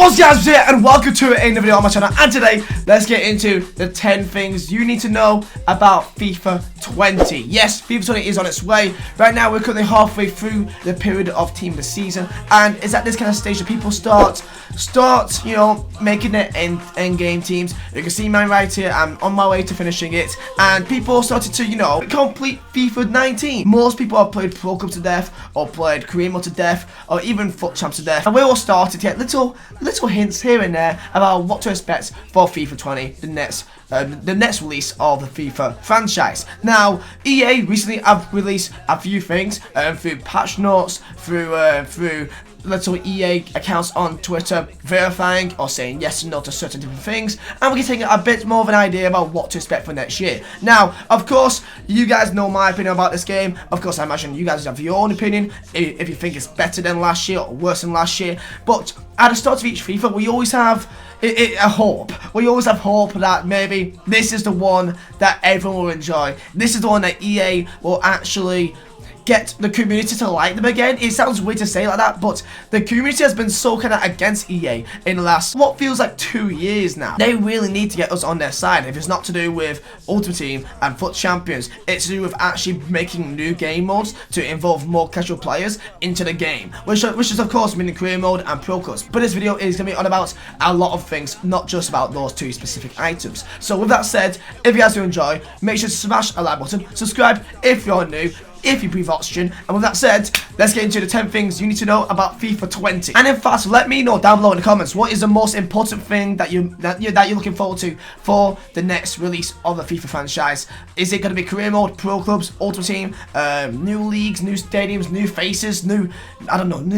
What's guys, Vizeh, and welcome to another video on my channel. And today, let's get into the 10 things you need to know about FIFA 20. Yes, FIFA 20 is on its way. Right now, we're currently halfway through the period of Team of the Season, and it's at this kind of stage that people start, you know, making their end game teams. You can see mine right here. I'm on my way to finishing it, and people started to, you know, complete FIFA 19. Most people have played Pro Club to death, or played Career Mode to death, or even Foot Champs to death, and we all started to get little hints here and there about what to expect for FIFA 20, the next release of the FIFA franchise. Now, EA recently have released a few things through patch notes, through little EA accounts on Twitter verifying or saying yes and no to certain different things, and we're getting a bit more of an idea about what to expect for next year. Now, of course, you guys know my opinion about this game. Of course, I imagine you guys have your own opinion if you think it's better than last year or worse than last year, but at the start of each FIFA, we always have a hope. We always have hope that maybe this is the one that everyone will enjoy. This is the one that EA will actually get the community to like them again. It sounds weird to say like that, but the community has been so kind of against EA in the last, what feels like 2 years now. They really need to get us on their side. If it's not to do with Ultimate Team and Foot Champions, it's to do with actually making new game modes to involve more casual players into the game, which is of course meaning Career Mode and Pro Clubs. But this video is going to be on about a lot of things, not just about those two specific items. So with that said, if you guys do enjoy, make sure to smash a like button, subscribe if you're new, if you breathe oxygen. And with that said, let's get into the 10 things you need to know about FIFA 20. And in fact, let me know down below in the comments, what is the most important thing that you're looking forward to for the next release of the FIFA franchise? Is it going to be Career Mode, Pro Clubs, Ultimate Team, new leagues, new stadiums, new faces, new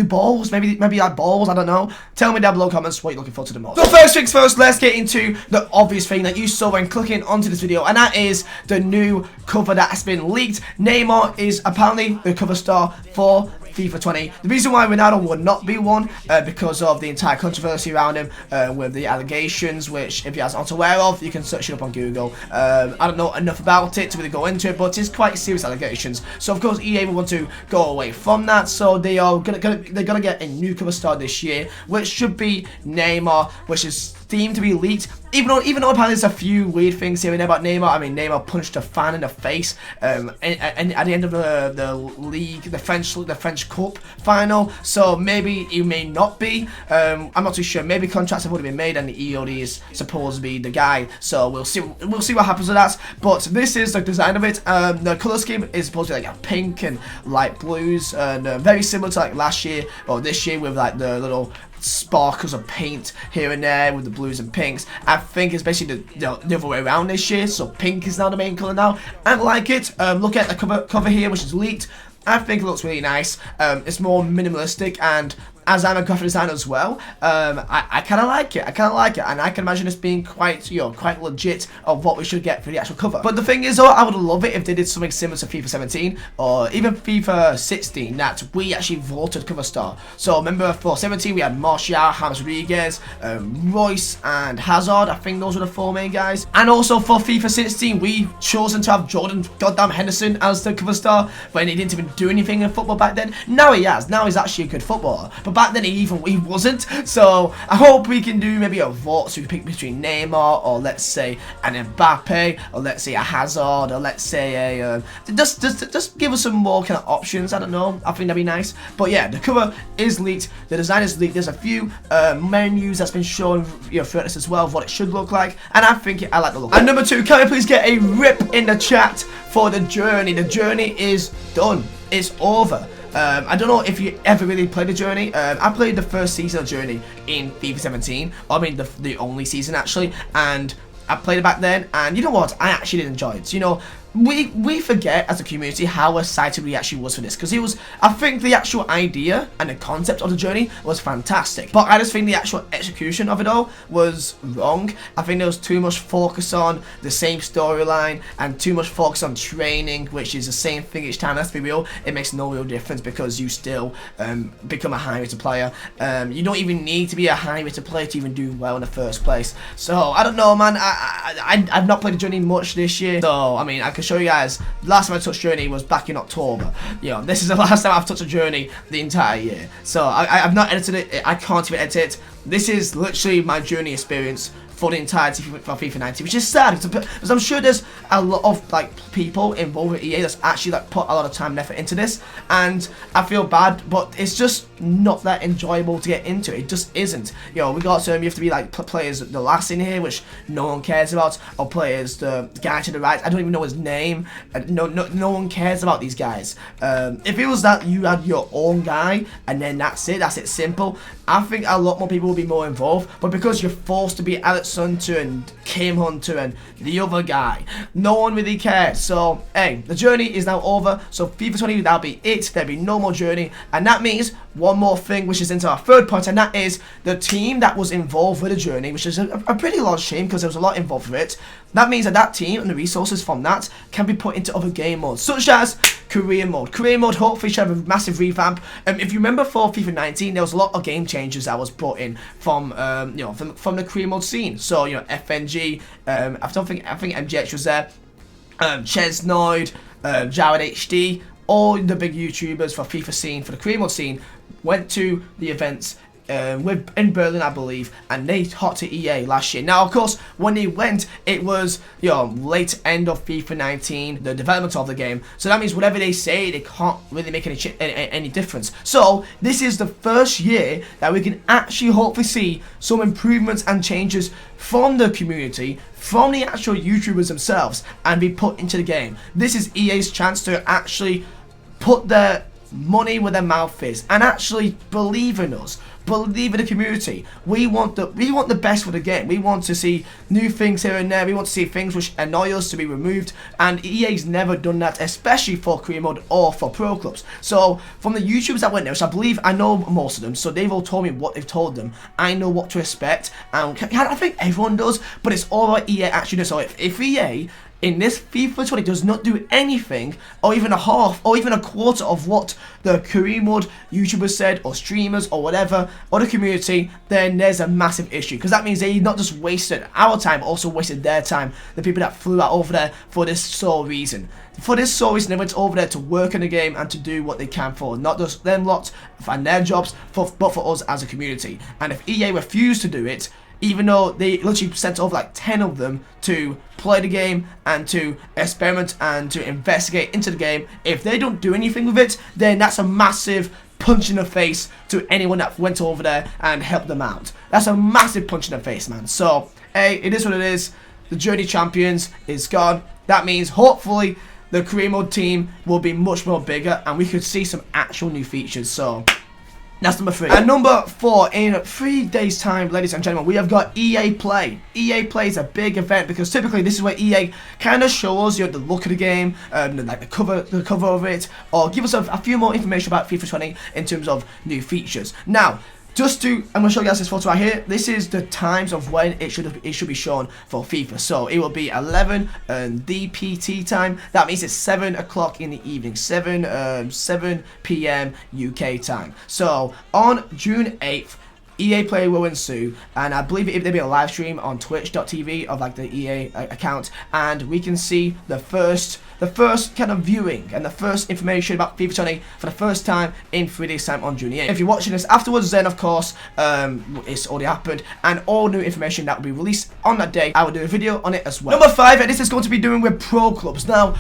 balls, maybe like balls, I don't know. Tell me down below in the comments what you're looking forward to the most. So first things first, let's get into the obvious thing that you saw when clicking onto this video, and that is the new cover that has been leaked. Neymar is apparently the cover star for FIFA 20. The reason why Ronaldo would not be one, because of the entire controversy around him with the allegations, which if you guys aren't aware of, you can search it up on Google. I don't know enough about it to really go into it, but it's quite serious allegations. So of course EA will want to go away from that, so they're gonna get a new cover star this year, which should be Neymar, which is deemed to be leaked. Even though apparently there's a few weird things here and there about Neymar. I mean, Neymar punched a fan in the face and at the end of the league, the French Cup final. So maybe he may not be. I'm not too sure. Maybe contracts have already been made and the EOD is supposed to be the guy. So we'll see what happens with that. But this is the design of it. The color scheme is supposed to be like a pink and light blues, and very similar to like last year or this year with like the little sparkles of paint here and there with the blues and pinks. I think it's basically the other way around this year, so pink is now the main colour now. I like it. Look at the cover here, which is leaked. I think it looks really nice. It's more minimalistic, and as I'm a graphic designer as well, I kind of like it. And I can imagine this being quite legit of what we should get for the actual cover. But the thing is, though, I would love it if they did something similar to FIFA 17 or even FIFA 16, that we actually voted cover star. So remember, for 17 we had Martial, James Rodriguez, Royce, and Hazard. I think those were the 4 main guys. And also for FIFA 16, we chosen to have Jordan goddamn Henderson as the cover star, when he didn't even do anything in football back then. Now he has. Now he's actually a good footballer. But back then he wasn't. So I hope we can do maybe a vote, so we can pick between Neymar or let's say an Mbappe, or let's say a Hazard, or let's say a just give us some more kind of options. I don't know. I think that'd be nice. But yeah, the cover is leaked. The design is leaked. There's a few menus that's been shown, you know, throughout this as well, of what it should look like, and I think I like the look. And number 2, can we please get a rip in the chat for the journey? The journey is done. It's over. I don't know if you ever really played the Journey. I played the first season of Journey in FIFA 17. I mean, the only season actually, and I played it back then, and you know what? I actually did enjoy it. You know, we forget as a community how excited we actually was for this, because it was, I think the actual idea and the concept of the journey was fantastic, but I just think the actual execution of it all was wrong. I think there was too much focus on the same storyline and too much focus on training, which is the same thing each time. Let's be real, it makes no real difference because you still become a high-rated player. You don't even need to be a high-rated player to even do well in the first place. So I don't know, man. I've not played the journey much this year, so I mean, I can show you guys. Last time I touched Journey was back in October. You know, this is the last time I've touched a Journey the entire year. So I've not edited it. I can't even edit it. this is literally my journey experience for the entirety for FIFA 19, which is sad because I'm sure there's a lot of like people involved with EA that's actually like put a lot of time and effort into this, and I feel bad, but it's just not that enjoyable to get into. It just isn't. You know, we got you have to be like players the last in here, which no one cares about, or players the guy to the right. I don't even know his name. No one cares about these guys. If it was that you had your own guy and then that's it simple, I think a lot more people will be more involved. But because you're forced to be Alex Hunter and Kim Hunter and the other guy, no one really cares. So hey, the journey is now over. So FIFA 20, that'll be it. There'll be no more journey, and that means one more thing, which is into our third point, and that is the team that was involved with the journey, which is a pretty large team because there was a lot involved with it. That means that that team and the resources from that can be put into other game modes, such as career mode. Career mode hopefully should have a massive revamp. If you remember for FIFA 19, there was a lot of game changes that was brought in from from the career mode scene. So FNG, I think MGX was there, Chesnoid, Jared HD, all the big YouTubers for FIFA scene, for the career mode scene, went to the events in Berlin, I believe, and they hot to EA last year. Now, of course, when they went, it was late end of FIFA 19, the development of the game. So that means whatever they say, they can't really make any difference. So this is the first year that we can actually hopefully see some improvements and changes from the community, from the actual YouTubers themselves, and be put into the game. This is EA's chance to actually put their money where their mouth is and actually believe in us, believe in the community. We want the best for the game. We want to see new things here and there. We want to see things which annoy us to be removed, and EA's never done that, especially for career mode or for pro clubs. So from the YouTubers that went there, which I believe I know most of them, so they've all told me what they've told them. I know what to expect, and I think everyone does, but it's all about EA actually does. So if EA in this FIFA 20 does not do anything, or even a half, or even a quarter of what the career mode YouTubers said, or streamers, or whatever, or the community, then there's a massive issue. Because that means they not just wasted our time, also wasted their time. The people that flew out over there for this sole reason. For this sole reason, they went over there to work in the game and to do what they can for not just them lot and their jobs, but for us as a community. And if EA refused to do it, even though they literally sent over like 10 of them to play the game and to experiment and to investigate into the game, if they don't do anything with it, then that's a massive punch in the face to anyone that went over there and helped them out. That's a massive punch in the face, man. So, hey, it is what it is. The Journey Champions is gone. That means hopefully the career mode team will be much more bigger and we could see some actual new features. So that's number 3. And number 4, in 3 days time, ladies and gentlemen, we have got EA Play. EA Play is a big event because typically this is where EA kind of shows you the look of the game, like the cover of it, or give us a few more information about FIFA 20 in terms of new features. Now, I'm going to show you guys this photo right here. This is the times of when it should be shown for FIFA. So it will be 11 DPT time. That means it's 7 o'clock in the evening, 7 p.m. UK time. So on June 8th, EA Play will ensue, and I believe there'll be a live stream on twitch.tv of like the EA account, and we can see the first kind of viewing and the first information about FIFA 20 for the first time in 3 days time on June 8th. If you're watching this afterwards, then of course it's already happened, and all new information that will be released on that day, I will do a video on it as well. Number 5, and this is going to be doing with pro clubs. Now,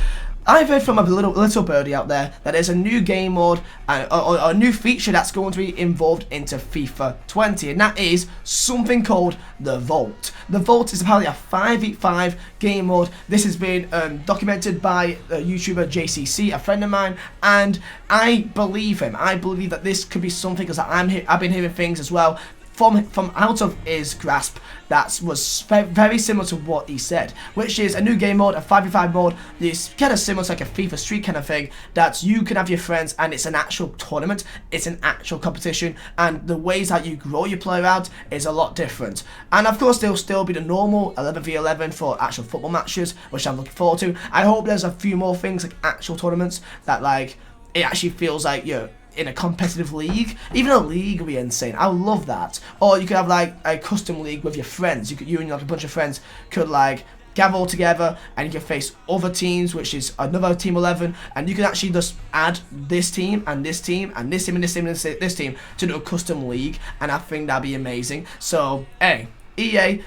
I've heard from a little birdie out there that there's a new game mode or a new feature that's going to be involved into FIFA 20, and that is something called the Vault. The Vault is apparently a 5v5 game mode. This has been documented by YouTuber JCC, a friend of mine, and I believe him. I believe that this could be something because I've been hearing things as well from out of his grasp that was very similar to what he said, which is a new game mode, a 5v5 mode. It's kind of similar to like a FIFA Street kind of thing, that you can have your friends and it's an actual tournament, it's an actual competition, and the ways that you grow your player out is a lot different. And of course there'll still be the normal 11v11 for actual football matches, which I'm looking forward to. I hope there's a few more things like actual tournaments that like it actually feels like you're in a competitive league. Even a league would be insane. I love that. Or you could have like a custom league with your friends. You and like a bunch of friends could like gather all together and you can face other teams, which is another team 11, and you can actually just add this team and this team and this team and this team and this team to do a custom league, and I think that'd be amazing. So hey, EA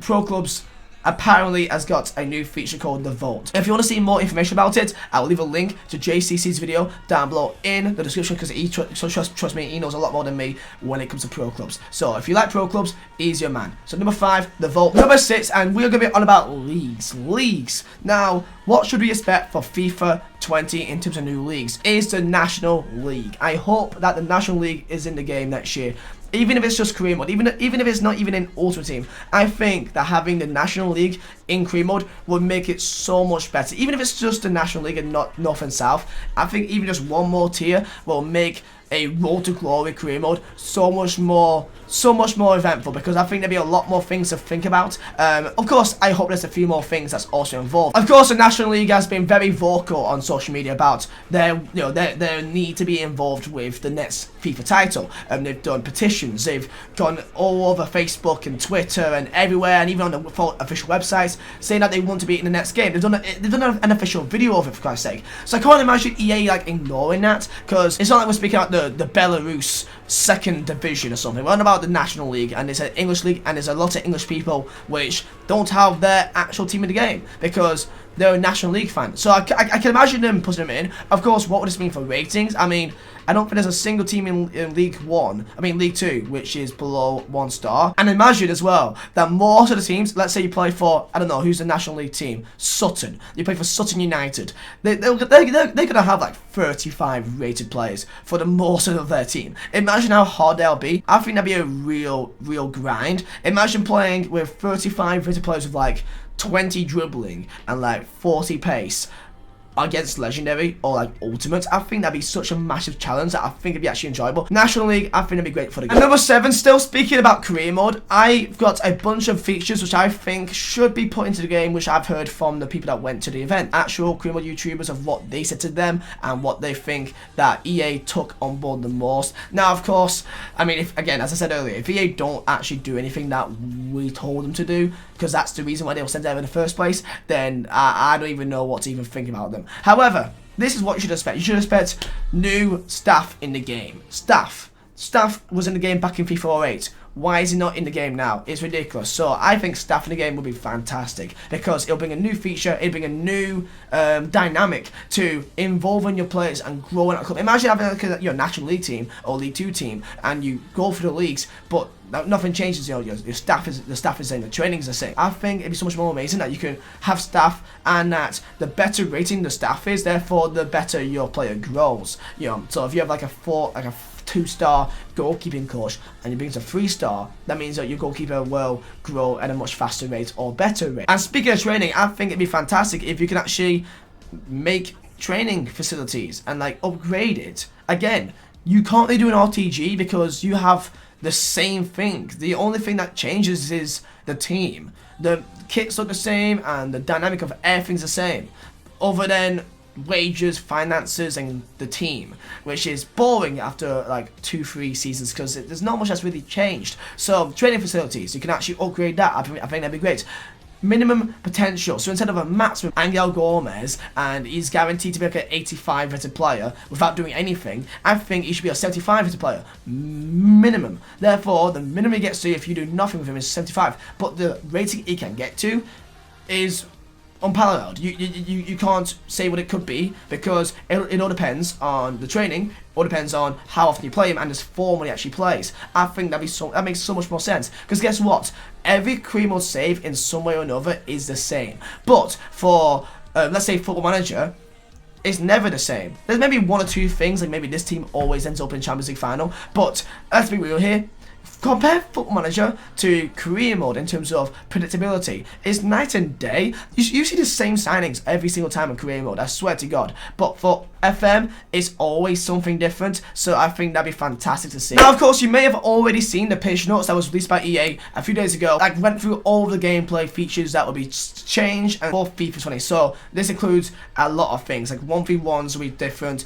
Pro Clubs apparently has got a new feature called the Vault. If you want to see more information about it, I will leave a link to JCC's video down below in the description, because he trust me, he knows a lot more than me when it comes to Pro Clubs. So if you like Pro Clubs, he's your man. So number 5, the Vault. Number 6, and we're going to be on about leagues. Now, what should we expect for FIFA 20 in terms of new leagues? Is the National League. I hope that the National League is in the game next year. Even if it's just career mode, even if it's not even in Ultimate Team, I think that having the National League in career mode would make it so much better. Even if it's just the National League and not North and South, I think even just one more tier will make a Road to Glory career mode so much more eventful, because I think there'll be a lot more things to think about. Of course, I hope there's a few more things that's also involved. Of course, the National League has been very vocal on social media about their need to be involved with the next FIFA title. They've done petitions, they've gone all over Facebook and Twitter and everywhere, and even on the official websites, saying that they want to be in the next game. They've done an official video of it, for Christ's sake. So I can't imagine EA like ignoring that, because it's not like we're speaking about the Belarus second division or something. We're on about the National League, and it's an English league, and there's a lot of English people which don't have their actual team in the game because they're a National League fan. So I can imagine them putting them in. Of course, what would this mean for ratings? I mean, I don't think there's a single team in League 2, which is below 1 star. And imagine as well that most of the teams, let's say you play for, I don't know, who's the National League team? Sutton. You play for Sutton United. They're going to have like 35 rated players for the most of their team. Imagine how hard they'll be. I think that'd be a real grind. Imagine playing with 35 rated players with like 20 dribbling and like 40 pace against Legendary or like Ultimate. I think that'd be such a massive challenge that I think it'd be actually enjoyable. National League, I think it'd be great for the game. And number 7, still speaking about career mode, I've got a bunch of features which I think should be put into the game, which I've heard from the people that went to the event. Actual career mode YouTubers of what they said to them and what they think that EA took on board the most. Now, of course, I mean, if again, as I said earlier, if EA don't actually do anything that we told them to do, because that's the reason why they were sent there in the first place, then I don't even know what to even think about them. However, this is what you should expect. You should expect new staff in the game. Staff was in the game back in FIFA 08. Why is he not in the game now? It's ridiculous. So I think staff in the game will be fantastic, because it'll bring a new feature, it'll bring a new dynamic to involving your players and growing out. Imagine having your National League team or League 2 team, and you go through the leagues, but nothing changes. You know, your staff is the same, the training is the same. I think it'd be so much more amazing that you can have staff, and that the better rating the staff is, therefore the better your player grows. You know, so if you have like a 2-star goalkeeping coach and you bring it to 3-star, that means that your goalkeeper will grow at a much faster rate or better rate. And speaking of training, I think it'd be fantastic if you can actually make training facilities and like upgrade it. Again, you can't really do an RTG because you have the same thing. The only thing that changes is the team. The kits look the same and the dynamic of everything's the same, other than wages, finances, and the team, which is boring after like 2-3 seasons, because there's not much that's really changed. So training facilities, you can actually upgrade that. I think that'd be great. Minimum potential, so instead of a max with Angel Gomez and he's guaranteed to be like an 85 rated player without doing anything, I think he should be a 75 rated player minimum. Therefore the minimum he gets to if you do nothing with him is 75, but the rating he can get to is unparalleled. You can't say what it could be, because it all depends on the training, all depends on how often you play him and his form when he actually plays. I think that makes so much more sense, because guess what? Every career mode save in some way or another is the same, but for let's say Football Manager, it's never the same. There's maybe 1 or 2 things, like maybe this team always ends up in Champions League final, but let's be real here. Compare Football Manager to career mode in terms of predictability. It's night and day. You see the same signings every single time in career mode, I swear to God. But for FM, it's always something different, so I think that'd be fantastic to see. Now, of course, you may have already seen the patch notes that was released by EA a few days ago. I went through all of the gameplay features that will be changed for FIFA 20. So this includes a lot of things, like 1v1s will be different,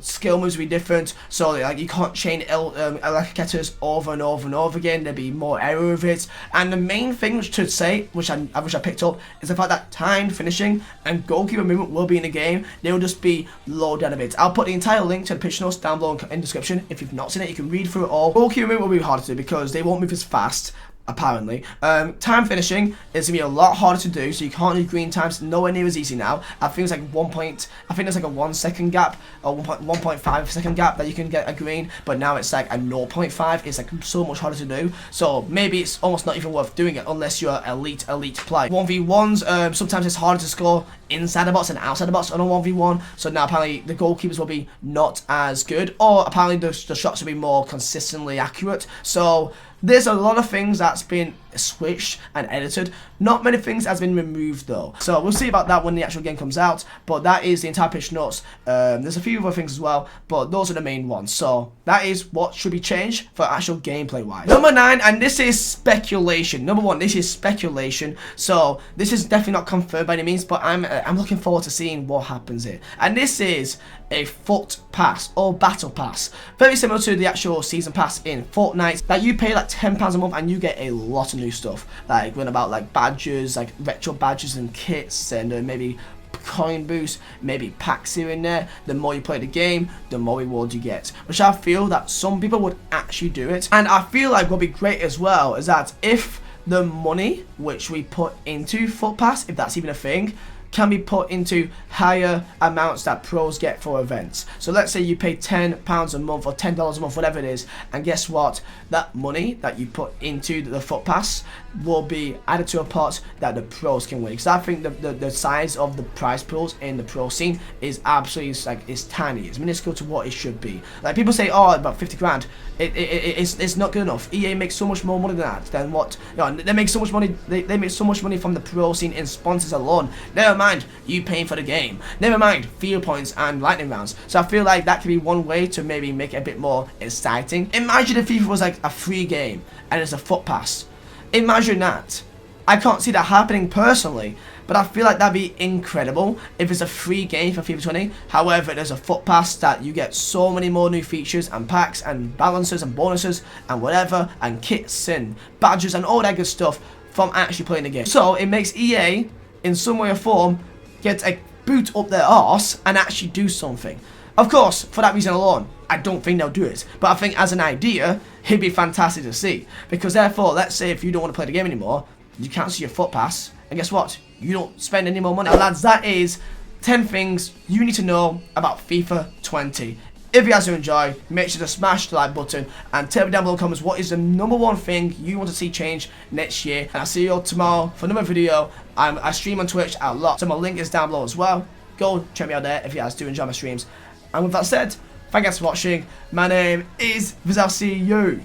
skill moves will be different, so like you can't chain electric getters over and and over and over again. There'll be more error with it. And the main thing which to say, which I picked up, is the fact that timed finishing and goalkeeper movement will be in the game. They will just be low down a bit. I'll put the entire link to the pitch notes down below in the description. If you've not seen it, you can read through it all. Goalkeeper movement will be harder to do because they won't move as fast, apparently. Time finishing is gonna be a lot harder to do, so you can't do green times nowhere near as easy now. I think it's like I think there's like a 1 second gap or 1.5 second gap that you can get a green, but now it's like a 0.5. It's like so much harder to do, so maybe it's almost not even worth doing it unless you're elite player. 1v1s, sometimes it's harder to score inside the box and outside the box on a 1v1, so now apparently the goalkeepers will be not as good, or apparently the shots will be more consistently accurate. So there's a lot of things that's been switched and edited. Not many things has been removed though. So we'll see about that when the actual game comes out. But that is the entire pitch notes. There's a few other things as well, but those are the main ones. So that is what should be changed for actual gameplay wise. Number 9, and this is speculation. Number 1, this is speculation. So this is definitely not confirmed by any means, but I'm looking forward to seeing what happens here. And this is a foot pass or battle pass, very similar to the actual season pass in Fortnite, that you pay like £10 a month and you get a lot of new stuff, like when about like badges, like retro badges and kits, and maybe coin boost, maybe packs here and there. The more you play the game, the more rewards you get, which I feel that some people would actually do it. And I feel like what would be great as well is that if the money which we put into foot pass, if that's even a thing, can be put into higher amounts that pros get for events. So let's say you pay £10 a month or $10 a month, whatever it is, and guess what? That money that you put into the foot pass will be added to a pot that the pros can win. Because I think the size of the prize pools in the pro scene is absolutely it's tiny. It's minuscule to what it should be. Like people say, oh, about 50 grand. It's not good enough. EA makes so much more money than that. Than what? You know, they make so much money. They make so much money from the pro scene in sponsors alone. Never mind you paying for the game. Never mind field points and lightning rounds. So I feel like that could be one way to maybe make it a bit more exciting. Imagine if FIFA was like a free game and it's a foot pass. Imagine that. I can't see that happening personally, but I feel like that'd be incredible if it's a free game for FIFA 20. However, there's a foot pass that you get so many more new features and packs and balances and bonuses and whatever, and kits and badges and all that good stuff from actually playing the game. So it makes EA in some way or form get a boot up their arse and actually do something. Of course, for that reason alone, I don't think they'll do it, but I think as an idea, it'd be fantastic to see. Because therefore, let's say if you don't want to play the game anymore, you cancel your foot pass, and guess what? You don't spend any more money. Now, lads, that is 10 things you need to know about FIFA 20. If you guys do enjoy, make sure to smash the like button and tell me down below in the comments what is the #1 thing you want to see change next year. And I'll see you all tomorrow for another video. I stream on Twitch a lot, so my link is down below as well. Go check me out there if you guys do enjoy my streams. And with that said, thank you guys for watching. My name is Vizeh. I'll see you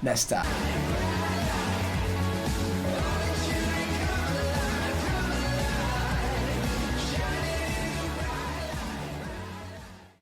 next time.